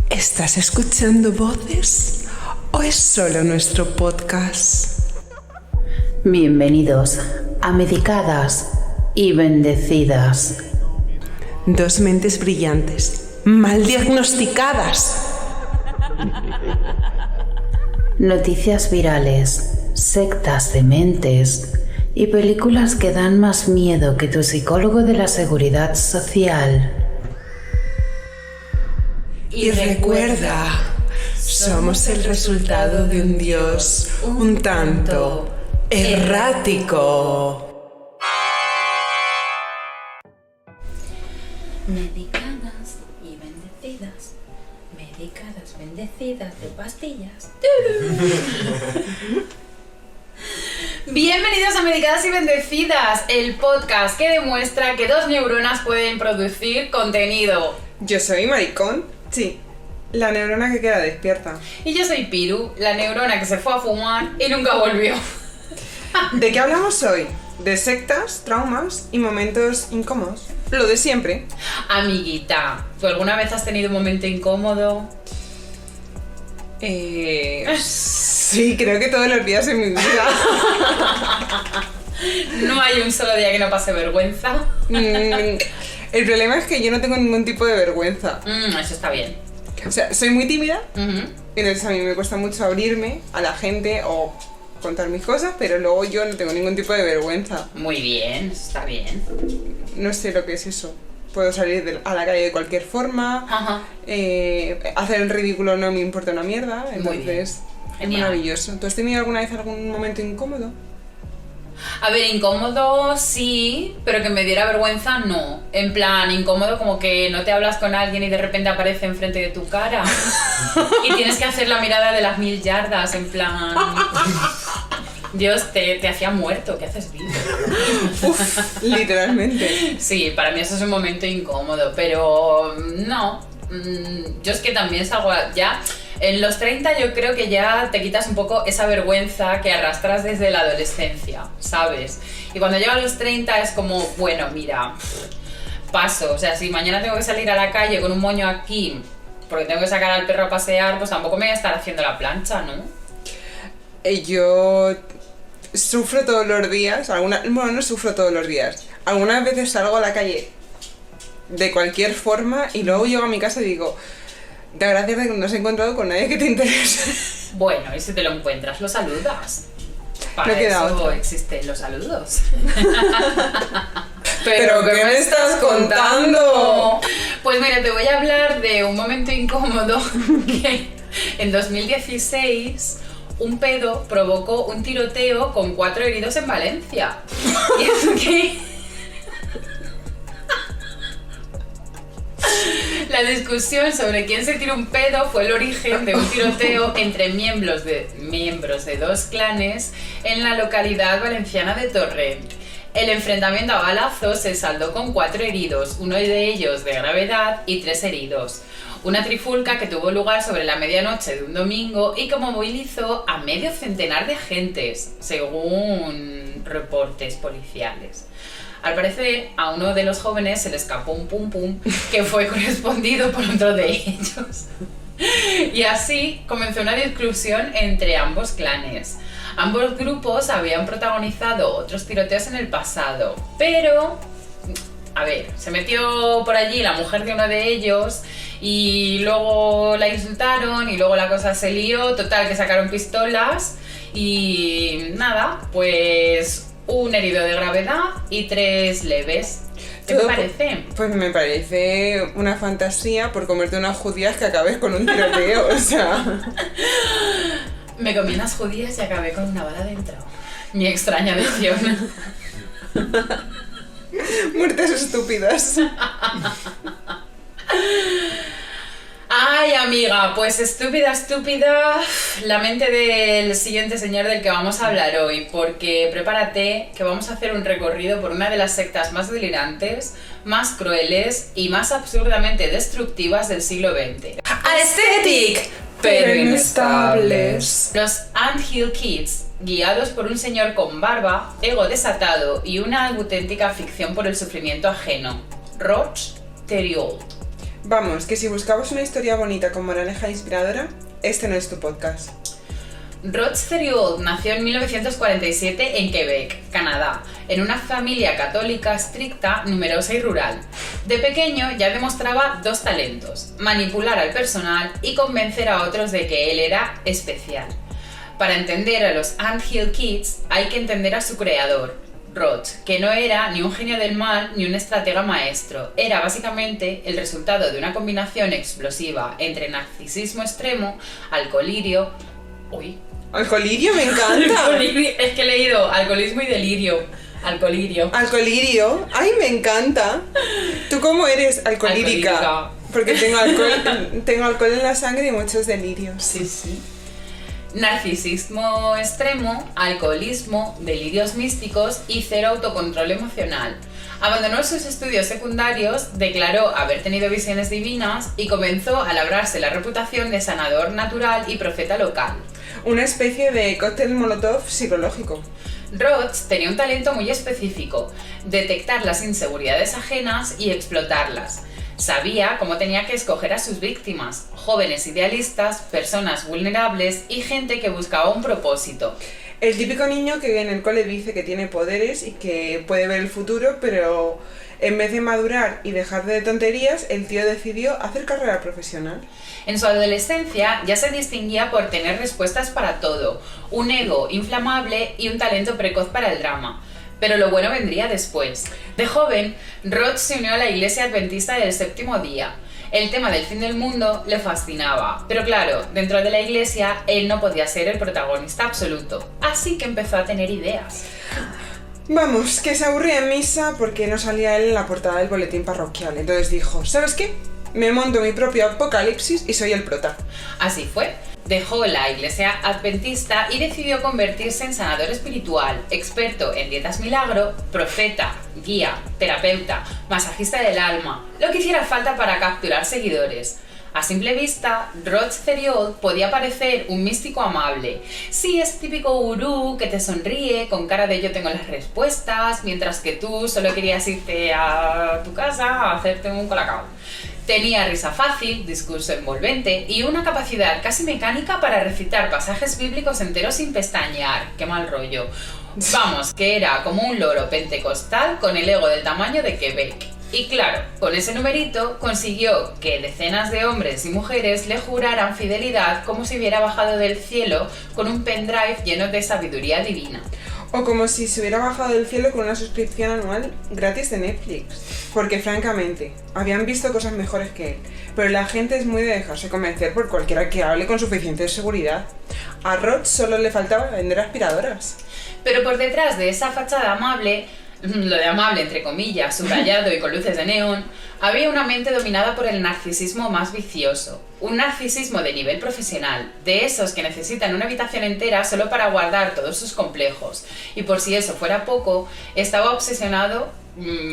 ¿Estás escuchando voces o es solo nuestro podcast? Bienvenidos a Medicadas y Bendecidas. Dos mentes brillantes, mal diagnosticadas. Noticias virales, sectas de mentes y películas que dan más miedo que tu psicólogo de la seguridad social. Y recuerda, somos el resultado de un Dios un tanto errático. Medicadas y bendecidas. Medicadas bendecidas de pastillas. Bienvenidos a Medicadas y Bendecidas, el podcast que demuestra que dos neuronas pueden producir contenido. Yo soy maricón, sí, la neurona que queda despierta. Y yo soy Piru, la neurona que se fue a fumar y nunca volvió. ¿De qué hablamos hoy? De sectas, traumas y momentos incómodos. Lo de siempre. Amiguita, ¿tú alguna vez has tenido un momento incómodo? Sí, creo que todos los días en mi vida. No hay un solo día que no pase vergüenza. El problema es que yo no tengo ningún tipo de vergüenza. Eso está bien. O sea, soy muy tímida, Uh-huh. entonces a mí me cuesta mucho abrirme a la gente o contar mis cosas, pero luego yo no tengo ningún tipo de vergüenza. Muy bien, eso está bien. No sé lo que es eso. Puedo salir a la calle de cualquier forma. Ajá. Hacer el ridículo no me importa una mierda. Muy bien. Entonces es Genial. maravilloso. ¿Tú has tenido alguna vez algún momento incómodo? A ver, incómodo sí, pero que me diera vergüenza no. En plan, incómodo como que no te hablas con alguien y de repente aparece enfrente de tu cara. Y tienes que hacer la mirada de las 1000 yardas, en plan... Dios, te hacía muerto, ¿qué haces vivo? Uf, literalmente. Sí, para mí eso es un momento incómodo, pero no. Yo es que también salgo ya... En los 30 yo creo que ya te quitas un poco esa vergüenza que arrastras desde la adolescencia, ¿sabes? Y cuando llego a los 30 es como, bueno, mira, paso. O sea, si mañana tengo que salir a la calle con un moño aquí porque tengo que sacar al perro a pasear, pues tampoco me voy a estar haciendo la plancha, ¿no? Yo sufro todos los días. Bueno, no sufro todos los días. Algunas veces salgo a la calle de cualquier forma y luego llego a mi casa y digo... Da gracias de que no has encontrado con nadie que te interese. Bueno, y si te lo encuentras, lo saludas. Para No queda eso otra. existen los saludos. ¿Pero qué me estás contando? Pues mira, te voy a hablar de un momento incómodo que en 2016 un pedo provocó un tiroteo con 4 heridos en Valencia. Y es que... La discusión sobre quién se tiró un pedo fue el origen de un tiroteo entre miembros de dos clanes en la localidad valenciana de Torrent. El enfrentamiento a balazos se saldó con 4 heridos, uno de ellos de gravedad y 3 heridos. Una trifulca que tuvo lugar sobre la medianoche de un domingo y que movilizó a medio centenar de agentes, según reportes policiales. Al parecer, a uno de los jóvenes se le escapó un pum pum que fue correspondido por otro de ellos. Y así comenzó una discusión entre ambos clanes. Ambos grupos habían protagonizado otros tiroteos en el pasado, pero... A ver, se metió por allí la mujer de uno de ellos y luego la insultaron y luego la cosa se lió, total que sacaron pistolas y nada, pues... Un herido de gravedad y 3 leves. ¿Qué te parece? Pues me parece una fantasía por comerte unas judías que acabes con un tiroteo, o sea... Me comí unas judías y acabé con una bala dentro. Mi extraña adicción. Muertes estúpidas. Ay, amiga, pues estúpida, la mente del siguiente señor del que vamos a hablar hoy, porque prepárate que vamos a hacer un recorrido por una de las sectas más delirantes, más crueles y más absurdamente destructivas del siglo XX. Aesthetic, pero inestables. Los Anthill Kids, guiados por un señor con barba, ego desatado y una auténtica afición por el sufrimiento ajeno. Roch Theriault. Vamos, que si buscabas una historia bonita con moraleja inspiradora, este no es tu podcast. Rod Theriault nació en 1947 en Quebec, Canadá, en una familia católica estricta, numerosa y rural. De pequeño ya demostraba dos talentos: manipular al personal y convencer a otros de que él era especial. Para entender a los Ant Hill Kids hay que entender a su creador, Rod, que no era ni un genio del mal ni un estratega maestro. Era básicamente el resultado de una combinación explosiva entre narcisismo extremo, alcoholirio... ¡Alcoholirio me encanta! Es que he leído alcoholismo y delirio. Alcoholirio. ¡Alcoholirio! ¡Ay, me encanta! ¿Tú cómo eres alcohólica? Alcohólica. Porque tengo alcohol en la sangre y muchos delirios. Sí. Narcisismo extremo, alcoholismo, delirios místicos y cero autocontrol emocional. Abandonó sus estudios secundarios, declaró haber tenido visiones divinas y comenzó a labrarse la reputación de sanador natural y profeta local. Una especie de cóctel molotov psicológico. Rhodes tenía un talento muy específico: detectar las inseguridades ajenas y explotarlas. Sabía cómo tenía que escoger a sus víctimas: jóvenes idealistas, personas vulnerables y gente que buscaba un propósito. El típico niño que en el cole dice que tiene poderes y que puede ver el futuro, pero en vez de madurar y dejar de tonterías, el tío decidió hacer carrera profesional. En su adolescencia ya se distinguía por tener respuestas para todo, un ego inflamable y un talento precoz para el drama. Pero lo bueno vendría después. De joven, Rod se unió a la Iglesia Adventista del Séptimo Día. El tema del fin del mundo le fascinaba, pero claro, dentro de la iglesia él no podía ser el protagonista absoluto, así que empezó a tener ideas. Vamos, que se aburría en misa porque no salía él en la portada del boletín parroquial. Entonces dijo, ¿sabes qué? Me monto mi propio apocalipsis y soy el prota. Así fue. Dejó la iglesia adventista y decidió convertirse en sanador espiritual, experto en dietas milagro, profeta, guía, terapeuta, masajista del alma, lo que hiciera falta para capturar seguidores. A simple vista, Rod Theriault podía parecer un místico amable. Sí, es típico gurú que te sonríe con cara de yo tengo las respuestas, mientras que tú solo querías irte a tu casa a hacerte un colacao. Tenía risa fácil, discurso envolvente y una capacidad casi mecánica para recitar pasajes bíblicos enteros sin pestañear. ¡Qué mal rollo! Vamos, que era como un loro pentecostal con el ego del tamaño de Quebec. Y claro, con ese numerito consiguió que decenas de hombres y mujeres le juraran fidelidad como si hubiera bajado del cielo con un pendrive lleno de sabiduría divina. O como si se hubiera bajado del cielo con una suscripción anual gratis de Netflix. Porque francamente, habían visto cosas mejores que él. Pero la gente es muy de dejarse convencer por cualquiera que hable con suficiente seguridad. A Rod solo le faltaba vender aspiradoras. Pero por detrás de esa fachada amable, lo de amable entre comillas, subrayado y con luces de neón, había una mente dominada por el narcisismo más vicioso. Un narcisismo de nivel profesional, de esos que necesitan una habitación entera solo para guardar todos sus complejos. Y por si eso fuera poco, estaba obsesionado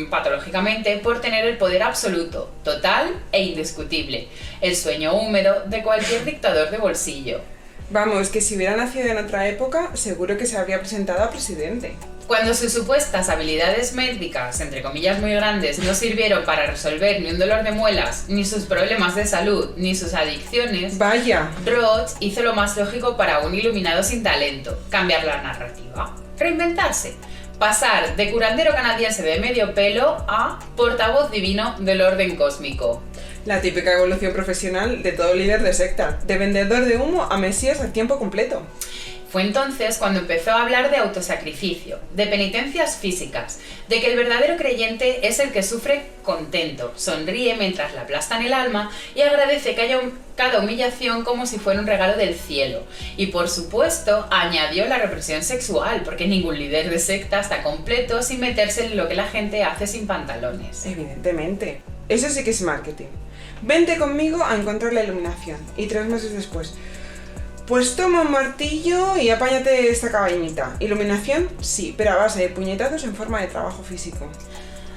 patológicamente por tener el poder absoluto, total e indiscutible. El sueño húmedo de cualquier dictador de bolsillo. Vamos, que si hubiera nacido en otra época, seguro que se habría presentado a presidente. Cuando sus supuestas habilidades médicas, entre comillas muy grandes, no sirvieron para resolver ni un dolor de muelas, ni sus problemas de salud, ni sus adicciones, ¡Vaya! Rod hizo lo más lógico para un iluminado sin talento: cambiar la narrativa, reinventarse, pasar de curandero canadiense de medio pelo a portavoz divino del orden cósmico. La típica evolución profesional de todo líder de secta, de vendedor de humo a mesías a tiempo completo. Fue entonces cuando empezó a hablar de autosacrificio, de penitencias físicas, de que el verdadero creyente es el que sufre contento, sonríe mientras le aplastan el alma y agradece que haya cada humillación como si fuera un regalo del cielo. Y por supuesto añadió la represión sexual, porque ningún líder de secta está completo sin meterse en lo que la gente hace sin pantalones. Evidentemente. Eso sí que es marketing. Vente conmigo a encontrar la iluminación. Y 3 meses después, pues toma un martillo y apáñate esta cabañita. Iluminación, sí, pero a base de puñetazos en forma de trabajo físico.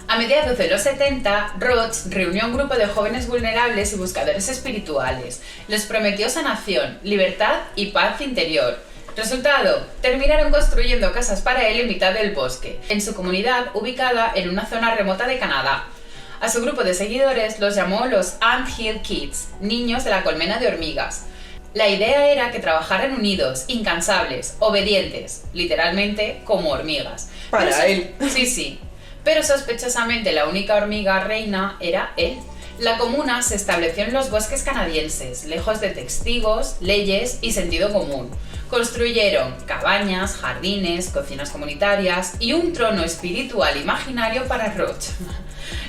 A mediados de los 70, Rhodes reunió a un grupo de jóvenes vulnerables y buscadores espirituales. Les prometió sanación, libertad y paz interior. Resultado, terminaron construyendo casas para él en mitad del bosque, en su comunidad ubicada en una zona remota de Canadá. A su grupo de seguidores los llamó los Ant Hill Kids, niños de la colmena de hormigas. La idea era que trabajaran unidos, incansables, obedientes, literalmente como hormigas. Para él. Sí. Pero sospechosamente la única hormiga reina era él. La comuna se estableció en los bosques canadienses, lejos de testigos, leyes y sentido común. Construyeron cabañas, jardines, cocinas comunitarias y un trono espiritual imaginario para Roach.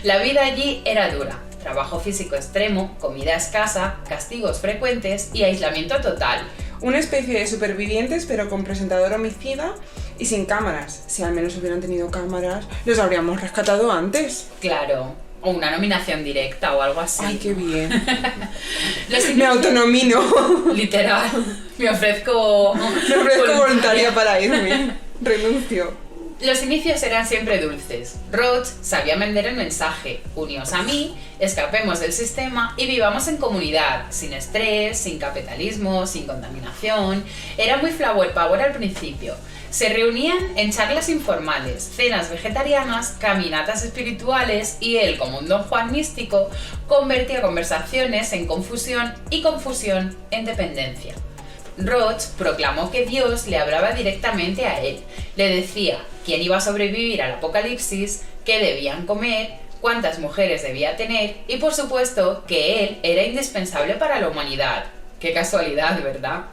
La vida allí era dura. Trabajo físico extremo, comida escasa, castigos frecuentes y aislamiento total. Una especie de supervivientes pero con presentador homicida y sin cámaras. Si al menos hubieran tenido cámaras, los habríamos rescatado antes. Claro, o una nominación directa o algo así. Ay, qué bien. Los Me autonomino. Literal, me ofrezco voluntaria para irme. Renuncio. Los inicios eran siempre dulces. Roach sabía vender el mensaje: uníos a mí, escapemos del sistema y vivamos en comunidad, sin estrés, sin capitalismo, sin contaminación. Era muy flower power al principio. Se reunían en charlas informales, cenas vegetarianas, caminatas espirituales y él, como un Don Juan místico, convertía conversaciones en confusión y confusión en dependencia. Roach proclamó que Dios le hablaba directamente a él. Le decía quién iba a sobrevivir al apocalipsis, qué debían comer, cuántas mujeres debía tener y, por supuesto, que él era indispensable para la humanidad. Qué casualidad, ¿verdad?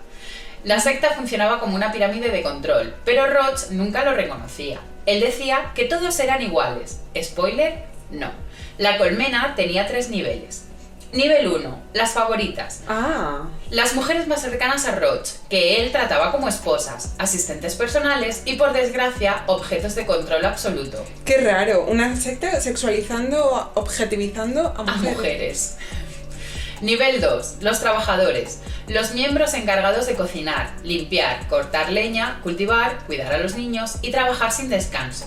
La secta funcionaba como una pirámide de control, pero Roach nunca lo reconocía. Él decía que todos eran iguales. Spoiler, no. La colmena tenía 3 niveles. Nivel 1. Las favoritas. Las mujeres más cercanas a Roach, que él trataba como esposas, asistentes personales y, por desgracia, objetos de control absoluto. Qué raro, una secta sexualizando, objetivizando a mujeres. Nivel 2. Los trabajadores. Los miembros encargados de cocinar, limpiar, cortar leña, cultivar, cuidar a los niños y trabajar sin descanso.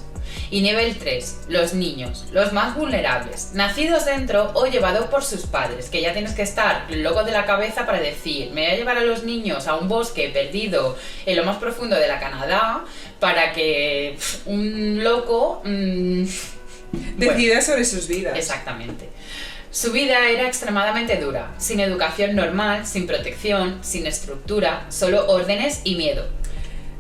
Y nivel 3, los niños, los más vulnerables, nacidos dentro o llevados por sus padres, que ya tienes que estar loco de la cabeza para decir: me voy a llevar a los niños a un bosque perdido en lo más profundo de la Canadá para que un loco decida sobre sus vidas. Exactamente. Su vida era extremadamente dura, sin educación normal, sin protección, sin estructura, solo órdenes y miedo.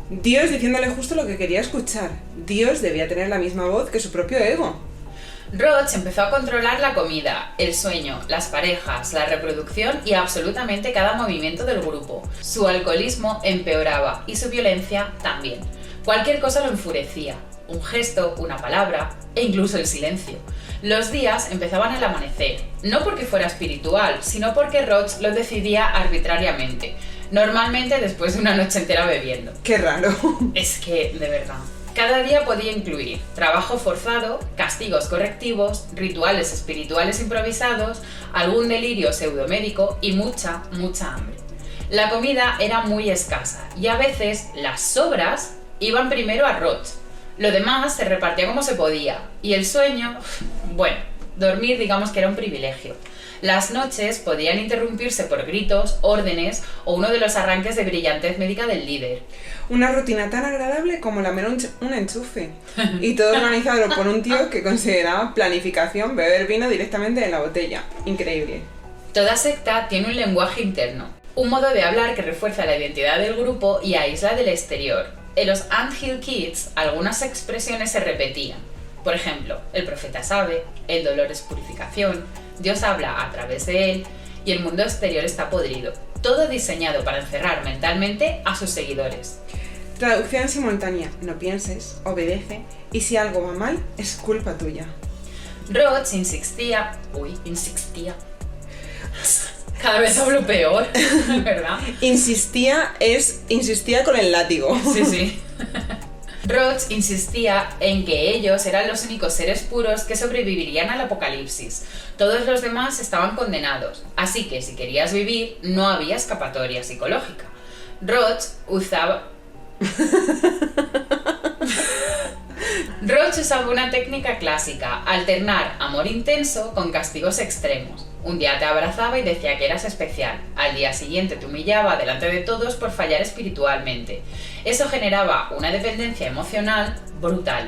Dios diciéndole justo lo que quería escuchar. Dios debía tener la misma voz que su propio ego. Roach empezó a controlar la comida, el sueño, las parejas, la reproducción y absolutamente cada movimiento del grupo. Su alcoholismo empeoraba y su violencia también. Cualquier cosa lo enfurecía. Un gesto, una palabra e incluso el silencio. Los días empezaban al amanecer, no porque fuera espiritual, sino porque Roach lo decidía arbitrariamente. Normalmente después de una noche entera bebiendo. ¡Qué raro! Es que, de verdad. Cada día podía incluir trabajo forzado, castigos correctivos, rituales espirituales improvisados, algún delirio pseudomédico y mucha hambre. La comida era muy escasa y a veces las sobras iban primero a Roach. Lo demás se repartía como se podía y el sueño, bueno, dormir digamos que era un privilegio. Las noches podían interrumpirse por gritos, órdenes o uno de los arranques de brillantez médica del líder. Una rutina tan agradable como lamer un enchufe. Y todo organizado por un tío que consideraba planificación beber vino directamente en la botella. Increíble. Toda secta tiene un lenguaje interno, un modo de hablar que refuerza la identidad del grupo y aísla del exterior. En los Ant Hill Kids algunas expresiones se repetían. Por ejemplo, el profeta sabe, el dolor es purificación, Dios habla a través de él y el mundo exterior está podrido. Todo diseñado para encerrar mentalmente a sus seguidores. Traducción simultánea: no pienses, obedece y si algo va mal, es culpa tuya. Roach insistía. Cada vez hablo peor, ¿verdad? Insistía con el látigo. Sí. Roach insistía en que ellos eran los únicos seres puros que sobrevivirían al apocalipsis. Todos los demás estaban condenados, así que si querías vivir, no había escapatoria psicológica. Roach usaba una técnica clásica: alternar amor intenso con castigos extremos. Un día te abrazaba y decía que eras especial. Al día siguiente te humillaba delante de todos por fallar espiritualmente. Eso generaba una dependencia emocional brutal.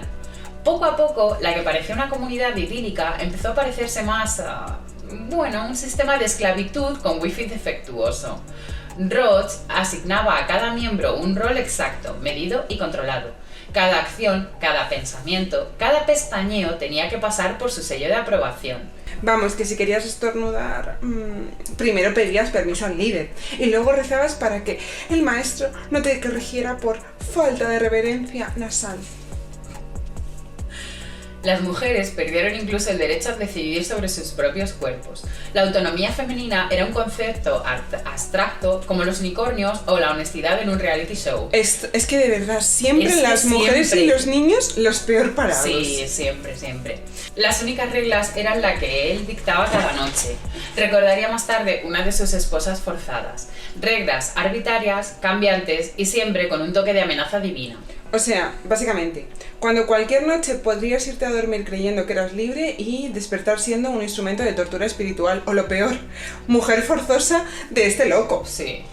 Poco a poco, la que parecía una comunidad idílica empezó a parecerse más a, un sistema de esclavitud con wifi defectuoso. Roach asignaba a cada miembro un rol exacto, medido y controlado. Cada acción, cada pensamiento, cada pestañeo tenía que pasar por su sello de aprobación. Vamos, que si querías estornudar, primero pedías permiso al líder y luego rezabas para que el maestro no te corrigiera por falta de reverencia nasal. Las mujeres perdieron incluso el derecho a decidir sobre sus propios cuerpos. La autonomía femenina era un concepto abstracto como los unicornios o la honestidad en un reality show. Es que de verdad, siempre las mujeres y los niños los peor parados. Sí, siempre, siempre. Las únicas reglas eran las que él dictaba cada noche. Recordaría más tarde una de sus esposas forzadas. Reglas arbitrarias, cambiantes y siempre con un toque de amenaza divina. O sea, básicamente, cuando cualquier noche podrías irte a dormir creyendo que eras libre y despertar siendo un instrumento de tortura espiritual, o lo peor, mujer forzosa de este loco. Sí.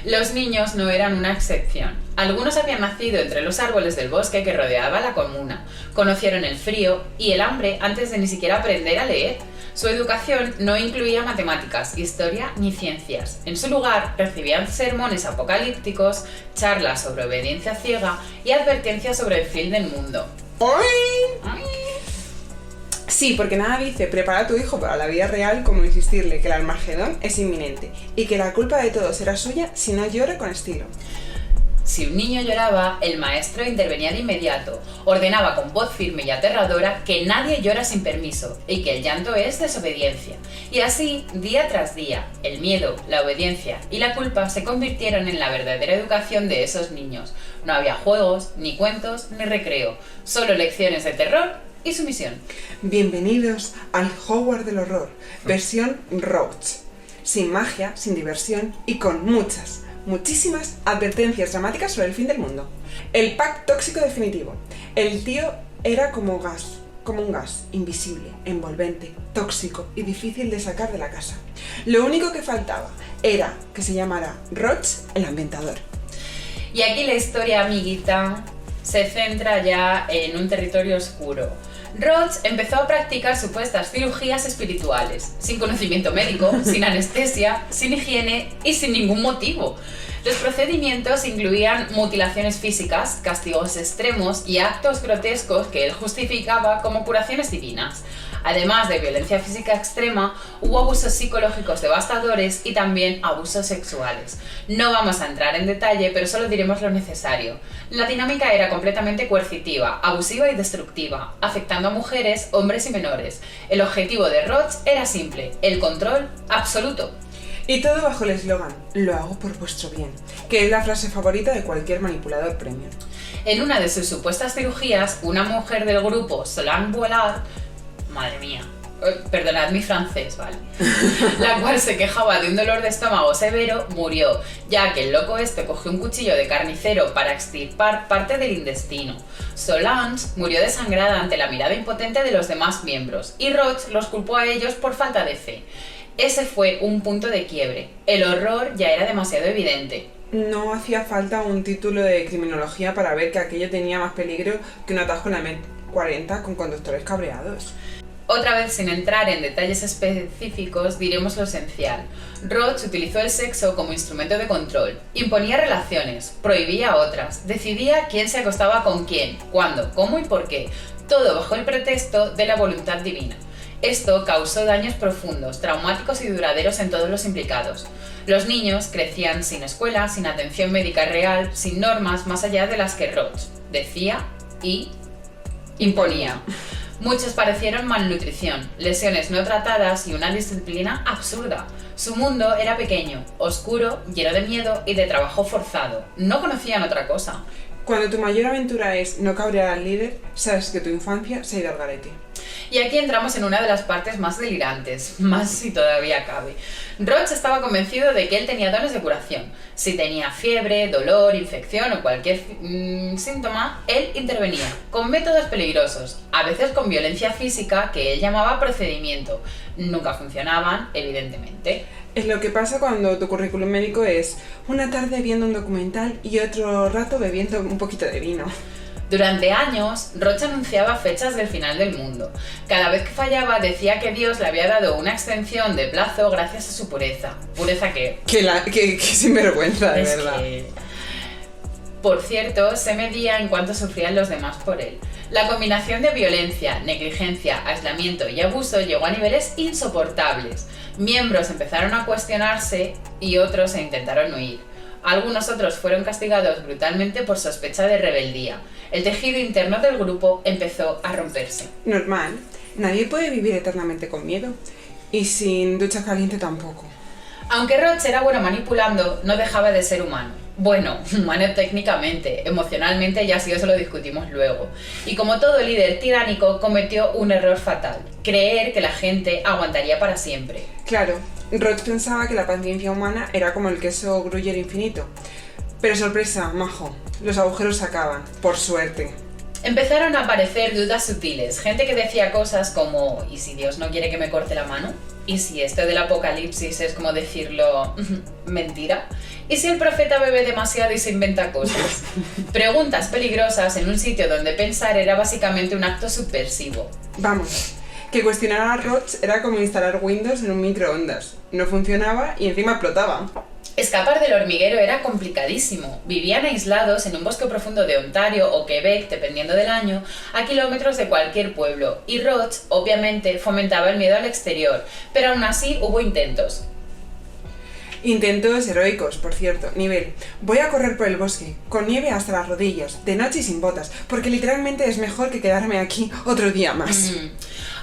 Los niños no eran una excepción. Algunos habían nacido entre los árboles del bosque que rodeaba la comuna. Conocieron el frío y el hambre antes de ni siquiera aprender a leer. Su educación no incluía matemáticas, historia ni ciencias. En su lugar recibían sermones apocalípticos, charlas sobre obediencia ciega y advertencias sobre el fin del mundo. ¡Ay! Sí, porque nada dice prepara a tu hijo para la vida real como insistirle que el Armagedón es inminente y que la culpa de todo será suya si no llora con estilo. Si un niño lloraba, el maestro intervenía de inmediato. Ordenaba con voz firme y aterradora que nadie llora sin permiso y que el llanto es desobediencia. Y así, día tras día, el miedo, la obediencia y la culpa se convirtieron en la verdadera educación de esos niños. No había juegos, ni cuentos, ni recreo, solo lecciones de terror y sumisión. Bienvenidos al Hogwarts del horror, versión Roach. Sin magia, sin diversión y con muchísimas advertencias dramáticas sobre el fin del mundo. El pack tóxico definitivo. El tío era como un gas, invisible, envolvente, tóxico y difícil de sacar de la casa. Lo único que faltaba era que se llamara Roach el ambientador. Y aquí la historia, amiguita, se centra ya en un territorio oscuro. Roach empezó a practicar supuestas cirugías espirituales, sin conocimiento médico, sin anestesia, sin higiene y sin ningún motivo. Los procedimientos incluían mutilaciones físicas, castigos extremos y actos grotescos que él justificaba como curaciones divinas. Además de violencia física extrema, hubo abusos psicológicos devastadores y también abusos sexuales. No vamos a entrar en detalle, pero solo diremos lo necesario. La dinámica era completamente coercitiva, abusiva y destructiva, afectando a mujeres, hombres y menores. El objetivo de Roach era simple: el control absoluto. Y todo bajo el eslogan, lo hago por vuestro bien, que es la frase favorita de cualquier manipulador premium. En una de sus supuestas cirugías, una mujer del grupo Solange Boilard, madre mía, perdonad mi francés, ¿vale? La cual se quejaba de un dolor de estómago severo, murió, ya que el loco este cogió un cuchillo de carnicero para extirpar parte del intestino. Solange murió desangrada ante la mirada impotente de los demás miembros, y Roach los culpó a ellos por falta de fe. Ese fue un punto de quiebre. El horror ya era demasiado evidente. No hacía falta un título de criminología para ver que aquello tenía más peligro que un atajo en la M40 con conductores cabreados. Otra vez, sin entrar en detalles específicos, diremos lo esencial. Roach utilizó el sexo como instrumento de control. Imponía relaciones, prohibía otras, decidía quién se acostaba con quién, cuándo, cómo y por qué. Todo bajo el pretexto de la voluntad divina. Esto causó daños profundos, traumáticos y duraderos en todos los implicados. Los niños crecían sin escuela, sin atención médica real, sin normas más allá de las que Roach decía y imponía. Muchos padecieron malnutrición, lesiones no tratadas y una disciplina absurda. Su mundo era pequeño, oscuro, lleno de miedo y de trabajo forzado. No conocían otra cosa. Cuando tu mayor aventura es no cabrear al líder, sabes que tu infancia se ha ido al garete. Y aquí entramos en una de las partes más delirantes, más si todavía cabe. Roach estaba convencido de que él tenía dones de curación. Si tenía fiebre, dolor, infección o cualquier síntoma, él intervenía, con métodos peligrosos, a veces con violencia física que él llamaba procedimiento. Nunca funcionaban, evidentemente. Es lo que pasa cuando tu currículum médico es una tarde viendo un documental y otro rato bebiendo un poquito de vino. Durante años, Roach anunciaba fechas del final del mundo. Cada vez que fallaba decía que Dios le había dado una extensión de plazo gracias a su pureza. ¿Pureza qué? Que sinvergüenza, de verdad. Por cierto, se medía en cuánto sufrían los demás por él. La combinación de violencia, negligencia, aislamiento y abuso llegó a niveles insoportables. Miembros empezaron a cuestionarse y otros se intentaron huir. Algunos otros fueron castigados brutalmente por sospecha de rebeldía. El tejido interno del grupo empezó a romperse. Normal, nadie puede vivir eternamente con miedo. Y sin ducha caliente tampoco. Aunque Roach era bueno manipulando, no dejaba de ser humano. Bueno, humano técnicamente, emocionalmente ya si eso lo discutimos luego. Y como todo líder tiránico, cometió un error fatal: creer que la gente aguantaría para siempre. Claro, Roach pensaba que la paciencia humana era como el queso Gruyère infinito. Pero sorpresa, majo, los agujeros se acaban, por suerte. Empezaron a aparecer dudas sutiles, gente que decía cosas como ¿y si Dios no quiere que me corte la mano? ¿Y si esto del apocalipsis es como decirlo mentira? ¿Y si el profeta bebe demasiado y se inventa cosas? Preguntas peligrosas en un sitio donde pensar era básicamente un acto subversivo. Vamos, que cuestionar a Roach era como instalar Windows en un microondas. No funcionaba y encima explotaba. Escapar del hormiguero era complicadísimo. Vivían aislados en un bosque profundo de Ontario o Quebec, dependiendo del año, a kilómetros de cualquier pueblo, y Roach, obviamente, fomentaba el miedo al exterior, pero aún así hubo intentos. Intentos heroicos, por cierto. Nivel: voy a correr por el bosque, con nieve hasta las rodillas, de noche y sin botas, porque literalmente es mejor que quedarme aquí otro día más.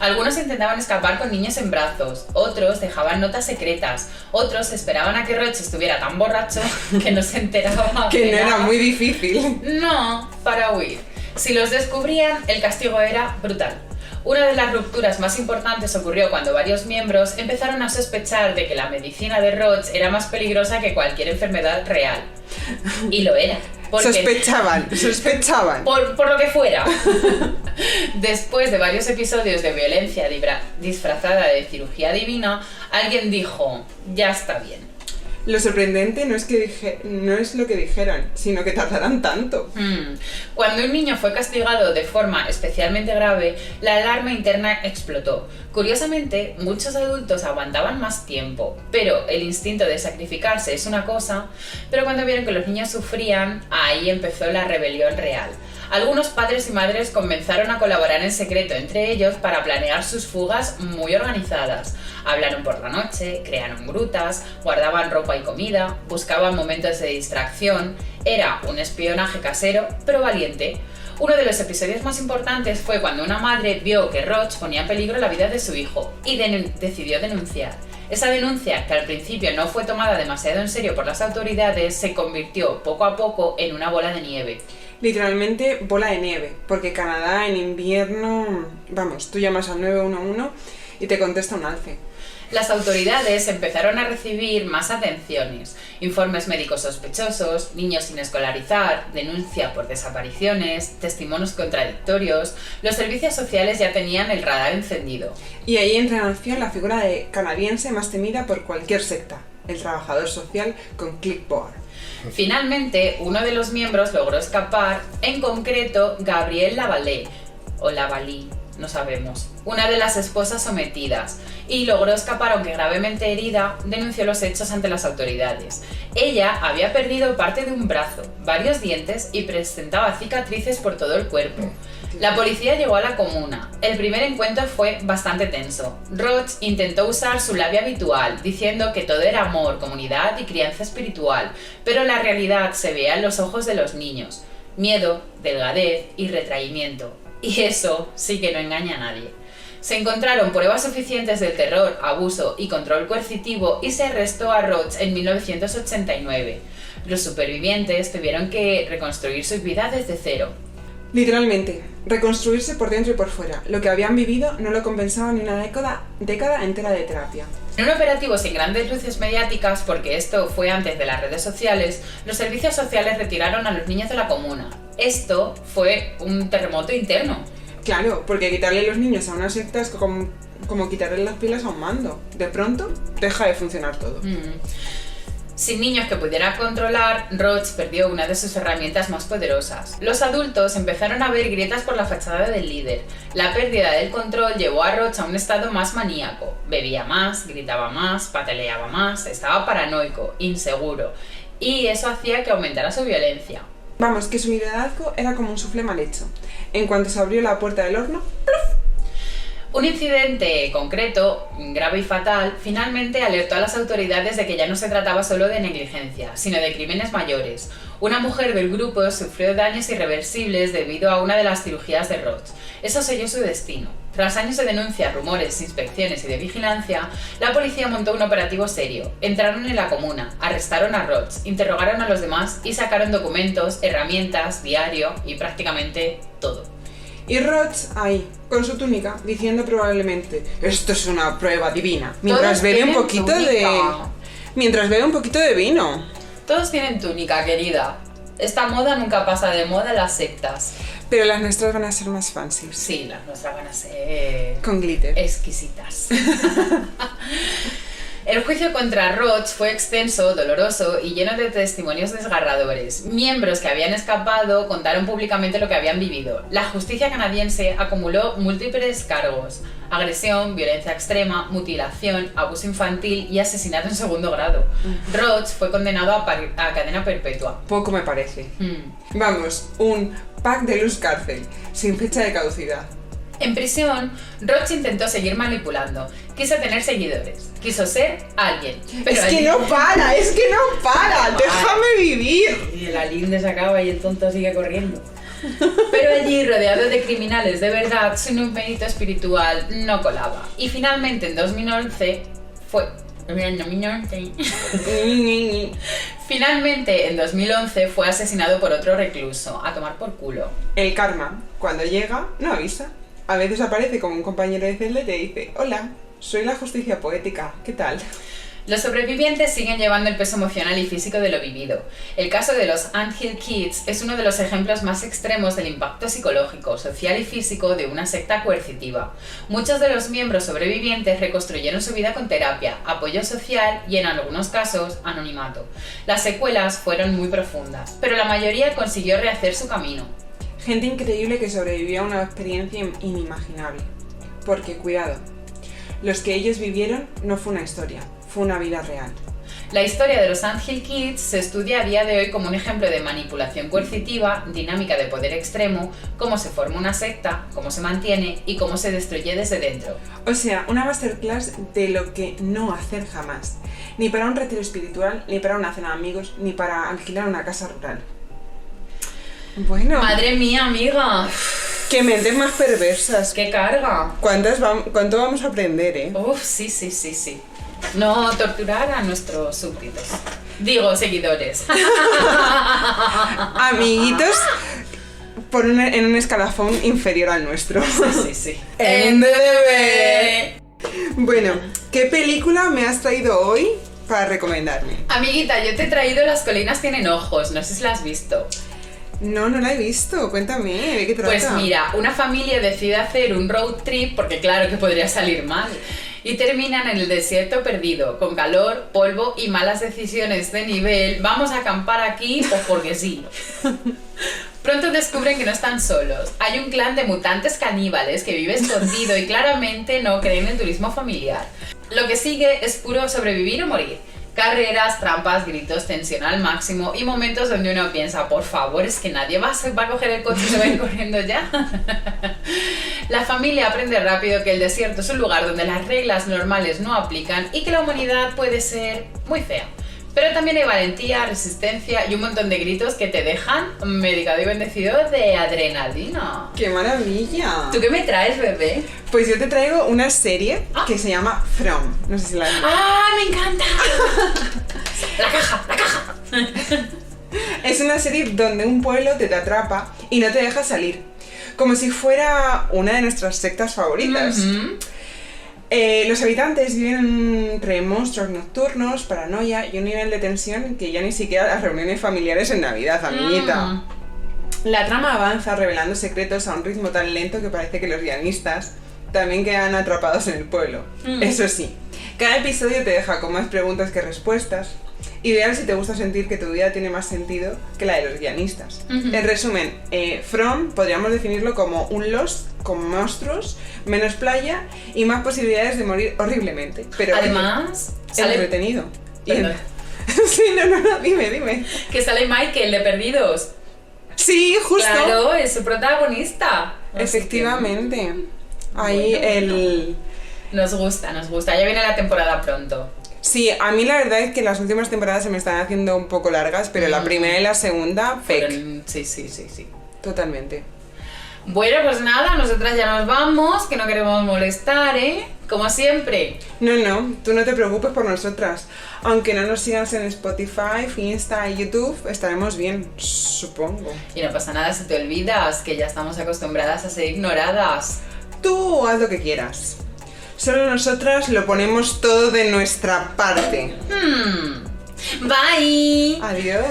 Algunos intentaban escapar con niños en brazos, otros dejaban notas secretas, otros esperaban a que Roach estuviera tan borracho que no se enteraba. Que no era muy difícil. No, para huir. Si los descubrían, el castigo era brutal. Una de las rupturas más importantes ocurrió cuando varios miembros empezaron a sospechar de que la medicina de Roach era más peligrosa que cualquier enfermedad real. Y lo era. Sospechaban. Por lo que fuera. Después de varios episodios de violencia disfrazada de cirugía divina, alguien dijo: ya está bien. Lo sorprendente no es lo que dijeron, sino que tardaran tanto. Cuando un niño fue castigado de forma especialmente grave, la alarma interna explotó. Curiosamente, muchos adultos aguantaban más tiempo, pero el instinto de sacrificarse es una cosa, pero cuando vieron que los niños sufrían, ahí empezó la rebelión real. Algunos padres y madres comenzaron a colaborar en secreto entre ellos para planear sus fugas muy organizadas. Hablaron por la noche, crearon grutas, guardaban ropa y comida, buscaban momentos de distracción. Era un espionaje casero, pero valiente. Uno de los episodios más importantes fue cuando una madre vio que Roach ponía en peligro la vida de su hijo y decidió denunciar. Esa denuncia, que al principio no fue tomada demasiado en serio por las autoridades, se convirtió poco a poco en una bola de nieve. Literalmente bola de nieve, porque Canadá en invierno, vamos, tú llamas al 911 y te contesta un alce. Las autoridades empezaron a recibir más atenciones, informes médicos sospechosos, niños sin escolarizar, denuncia por desapariciones, testimonios contradictorios. Los servicios sociales ya tenían el radar encendido. Y ahí entra en acción la figura de canadiense más temida por cualquier secta, el trabajador social con clipboard. Finalmente, uno de los miembros logró escapar, en concreto Gabrielle Lavallée, o Lavallée, no sabemos, una de las esposas sometidas, y logró escapar aunque gravemente herida. Denunció los hechos ante las autoridades. Ella había perdido parte de un brazo, varios dientes y presentaba cicatrices por todo el cuerpo. La policía llegó a la comuna. El primer encuentro fue bastante tenso. Roach intentó usar su labia habitual, diciendo que todo era amor, comunidad y crianza espiritual, pero la realidad se veía en los ojos de los niños: miedo, delgadez y retraimiento. Y eso sí que no engaña a nadie. Se encontraron pruebas suficientes del terror, abuso y control coercitivo y se arrestó a Roach en 1989. Los supervivientes tuvieron que reconstruir su vida desde cero. Literalmente, reconstruirse por dentro y por fuera. Lo que habían vivido no lo compensaba ni una década entera de terapia. En un operativo sin grandes luces mediáticas, porque esto fue antes de las redes sociales, los servicios sociales retiraron a los niños de la comuna. Esto fue un terremoto interno. Claro, porque quitarle los niños a una secta es como quitarle las pilas a un mando. De pronto, deja de funcionar todo. Sin niños que pudiera controlar, Roach perdió una de sus herramientas más poderosas. Los adultos empezaron a ver grietas por la fachada del líder. La pérdida del control llevó a Roach a un estado más maníaco. Bebía más, gritaba más, pataleaba más, estaba paranoico, inseguro. Y eso hacía que aumentara su violencia. Vamos, que su liderazgo era como un suflé mal hecho. En cuanto se abrió la puerta del horno, ¡pluf! Un incidente concreto, grave y fatal, finalmente alertó a las autoridades de que ya no se trataba solo de negligencia, sino de crímenes mayores. Una mujer del grupo sufrió daños irreversibles debido a una de las cirugías de Roach. Eso selló su destino. Tras años de denuncias, rumores, inspecciones y de vigilancia, la policía montó un operativo serio. Entraron en la comuna, arrestaron a Roach, interrogaron a los demás y sacaron documentos, herramientas, diario y prácticamente todo. Y Roach ahí, con su túnica, diciendo probablemente: esto es una prueba divina, mientras bebe un poquito de vino. Todos tienen túnica, querida. Esta moda nunca pasa de moda en las sectas. Pero las nuestras van a ser más fancy. Sí, las nuestras van a ser... con glitter. exquisitas. El juicio contra Roach fue extenso, doloroso y lleno de testimonios desgarradores. Miembros que habían escapado contaron públicamente lo que habían vivido. La justicia canadiense acumuló múltiples cargos: agresión, violencia extrema, mutilación, abuso infantil y asesinato en segundo grado. Roach fue condenado a cadena perpetua. Poco me parece. Vamos, un pack de luz cárcel, sin fecha de caducidad. En prisión, Roach intentó seguir manipulando. Quiso tener seguidores. Quiso ser alguien. Pero es que no para. ¡Déjame vivir! Y la linde se acaba y el tonto sigue corriendo. Pero allí, rodeado de criminales de verdad, su mérito espiritual no colaba. Y finalmente, en 2011, fue asesinado por otro recluso. A tomar por culo. El karma, cuando llega, no avisa. A veces aparece como un compañero de celda y te dice: hola, soy la justicia poética, ¿qué tal? Los sobrevivientes siguen llevando el peso emocional y físico de lo vivido. El caso de los Ant Hill Kids es uno de los ejemplos más extremos del impacto psicológico, social y físico de una secta coercitiva. Muchos de los miembros sobrevivientes reconstruyeron su vida con terapia, apoyo social y, en algunos casos, anonimato. Las secuelas fueron muy profundas, pero la mayoría consiguió rehacer su camino. Gente increíble que sobrevivió a una experiencia inimaginable. Porque, cuidado, los que ellos vivieron no fue una historia, fue una vida real. La historia de los Ant Hill Kids se estudia a día de hoy como un ejemplo de manipulación coercitiva, dinámica de poder extremo, cómo se forma una secta, cómo se mantiene y cómo se destruye desde dentro. O sea, una masterclass de lo que no hacer jamás. Ni para un retiro espiritual, ni para una cena de amigos, ni para alquilar una casa rural. Bueno. Madre mía, amiga. ¡Qué mentes más perversas! ¡Qué carga! ¿Cuánto vamos a aprender, eh? Uf, sí. No torturar a nuestros súbditos. Digo, seguidores. Amiguitos en un escalafón inferior al nuestro. Sí. En DDB. Bueno, ¿qué película me has traído hoy para recomendarme? Amiguita, yo te he traído Las colinas tienen ojos. No sé si la has visto. No la he visto. Cuéntame, ¿de qué trata? Pues mira, una familia decide hacer un road trip, porque claro que podría salir mal, y terminan en el desierto perdido, con calor, polvo y malas decisiones de nivel. Vamos a acampar aquí, pues porque sí. Pronto descubren que no están solos. Hay un clan de mutantes caníbales que vive escondido y claramente no creen en el turismo familiar. Lo que sigue es puro sobrevivir o morir. Carreras, trampas, gritos, tensión al máximo y momentos donde uno piensa: por favor, es que nadie va a coger el coche y se va a ir corriendo ya. La familia aprende rápido que el desierto es un lugar donde las reglas normales no aplican y que la humanidad puede ser muy fea. Pero también hay valentía, resistencia y un montón de gritos que te dejan medicado y bendecido de adrenalina. ¡Qué maravilla! ¿Tú qué me traes, bebé? Pues yo te traigo una serie que se llama From. No sé si la has visto. ¡Ah, me encanta! La caja. Es una serie donde un pueblo te atrapa y no te deja salir. Como si fuera una de nuestras sectas favoritas. Los habitantes viven entre monstruos nocturnos, paranoia y un nivel de tensión que ya ni siquiera las reuniones familiares en Navidad, amiguita. La trama avanza revelando secretos a un ritmo tan lento que parece que los guionistas también quedan atrapados en el pueblo. Eso sí, cada episodio te deja con más preguntas que respuestas Ideal si te gusta sentir que tu vida tiene más sentido que la de los guionistas. En resumen, From podríamos definirlo como un Lost con monstruos, menos playa y más posibilidades de morir horriblemente. Pero además, entretenido. Perdón. Sí, no, dime. Que sale Michael de Perdidos. Sí, justo. Claro, es su protagonista. Efectivamente. Ahí el... Nos gusta. Ya viene la temporada pronto. Sí, a mí la verdad es que las últimas temporadas se me están haciendo un poco largas, pero la primera y la segunda, fake. Sí. Totalmente. Bueno, pues nada, nosotras ya nos vamos, que no queremos molestar, ¿eh? Como siempre. No, tú no te preocupes por nosotras. Aunque no nos sigas en Spotify, Insta y YouTube, estaremos bien, supongo. Y no pasa nada si te olvidas, que ya estamos acostumbradas a ser ignoradas. Tú haz lo que quieras. Solo nosotras lo ponemos todo de nuestra parte. Bye. Adiós.